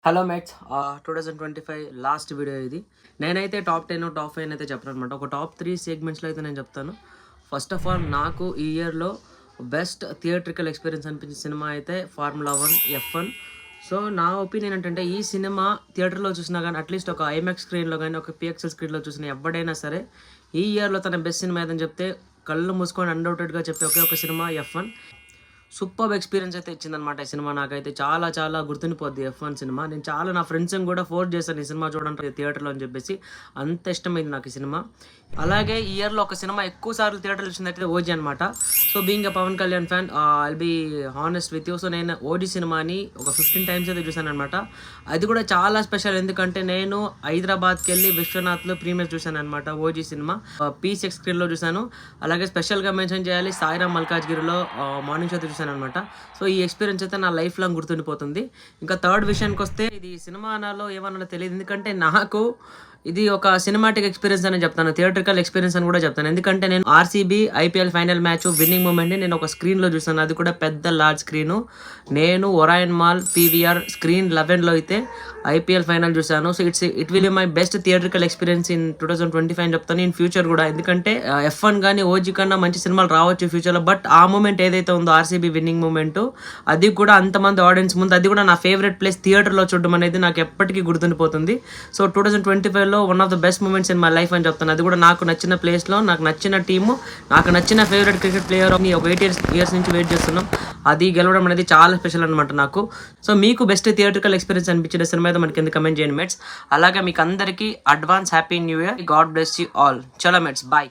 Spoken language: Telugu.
హలో మేట్స్ 2025 లాస్ట్ వీడియో ఇది. నేనైతే టాప్ 10 టాప్ 5 అయితే చెప్పను అనమాట. ఒక టాప్ 3 సెగ్మెంట్స్లో అయితే నేను చెప్తాను. ఫస్ట్ ఆఫ్ ఆల్ నాకు ఈ ఇయర్లో బెస్ట్ థియేట్రికల్ ఎక్స్పీరియన్స్ అనిపించిన సినిమా అయితే ఫార్ములా 1 F1. సో నా ఒపీనియన్ ఏంటంటే ఈ సినిమా థియేటర్లో చూసినా కానీ అట్లీస్ట్ ఒక ఐమాక్స్ స్క్రీన్లో కానీ ఒక పిఎక్సెల్ స్క్రీన్లో చూసిన ఎవడైనా సరే ఈ ఇయర్లో తన బెస్ట్ సినిమా ఏదని చెప్తే కళ్ళు మూసుకొని అన్డౌటెడ్గా చెప్పే ఒకే ఒక సినిమా F1. సూపర్ ఎక్స్పీరియన్స్ అయితే ఇచ్చిందనమాట ఈ సినిమా. నాకైతే చాలా చాలా గుర్తుండిపోద్ది F1 సినిమా. నేను చాలా నా ఫ్రెండ్స్ని కూడా ఫోర్స్ చేశాను ఈ సినిమా చూడండి థియేటర్లో అని చెప్పేసి. అంత ఇష్టమైంది నాకు ఈ సినిమా. అలాగే ఈ ఇయర్లో ఒక సినిమా ఎక్కువ సార్లు థియేటర్లో వచ్చిందైతే ఓజీ అనమాట. So being a Pawan Kalyan fan I'll be honest with you. So నేను ఓజీ సినిమాని ఒక 15 టైమ్స్ అయితే చూశాను అనమాట. అది కూడా చాలా స్పెషల్, ఎందుకంటే నేను హైదరాబాద్కి వెళ్ళి విశ్వనాథ్లో ప్రీమియర్ చూశాను అనమాట ఓజీ సినిమా. P6 స్క్రీన్లో చూశాను. అలాగే స్పెషల్గా మెన్షన్ చేయాలి సాయిరామ్ మల్కాజ్గిరిలో మార్నింగ్ షో చూశాను అనమాట. సో ఈ ఎక్స్పీరియన్స్ అయితే నా లైఫ్ లాంగ్ గుర్తుండిపోతుంది. ఇంకా థర్డ్ విషయానికి వస్తే ఇది సినిమా నాలో ఏమన్నా తెలియదు, ఎందుకంటే నాకు ఇది ఒక సినిమాటిక్ ఎక్స్పీరియన్స్ అని చెప్తాను, థియేట్రికల్ ఎక్స్పీరియన్స్ అని కూడా చెప్తాను. ఎందుకంటే నేను RCB IPL final match winning మూమెంట్ని నేను ఒక స్క్రీన్లో చూసాను. అది కూడా పెద్ద లార్జ్ స్క్రీను. నేను ఒరాయన్ మాల్ PVR స్క్రీన్ 11లో అయితే ఐపీఎల్ ఫైనల్ చూసాను. So it will be my best theatrical experience in 2025 అని చెప్తాను, ఇన్ ఫ్యూచర్ కూడా. ఎందుకంటే F1 కానీ ఓజీ కన్నా మంచి సినిమాలు రావచ్చు ఫ్యూచర్లో. బట్ ఆ మూమెంట్ ఏదైతే ఉందో ఆర్సీబీ విన్నింగ్ మూమెంట్, అది కూడా అంతమంది ఆడియన్స్ ముందు, అది కూడా నా ఫేవరెట్ ప్లేస్ థియేటర్లో చూడడం అనేది నాకు ఎప్పటికీ గుర్తుండిపోతుంది. సో 2025లో one of the best moments in my life అని చెప్తాను. అది కూడా నాకు నచ్చిన ప్లేస్లో, నాకు నచ్చిన టీము, నాకు నచ్చిన ఫేవరెట్ క్రికెట్ ప్లేయర్ అని ఒక 8 ఇయర్స్ నుంచి వెయిట్ చేస్తున్నాం. అది గెలవడం అనేది చాలా స్పెషల్ అనమాట నాకు. సో మీకు బెస్ట్ థియేట్రికల్ ఎక్స్పీరియన్స్ అనిపించిన సినిమా అయితే మనకి కింద కమెంట్ చేయండి మేట్స్. అలాగే మీకు అందరికీ advance happy new year. God bless you all. చలో మేట్స్, బాయ్.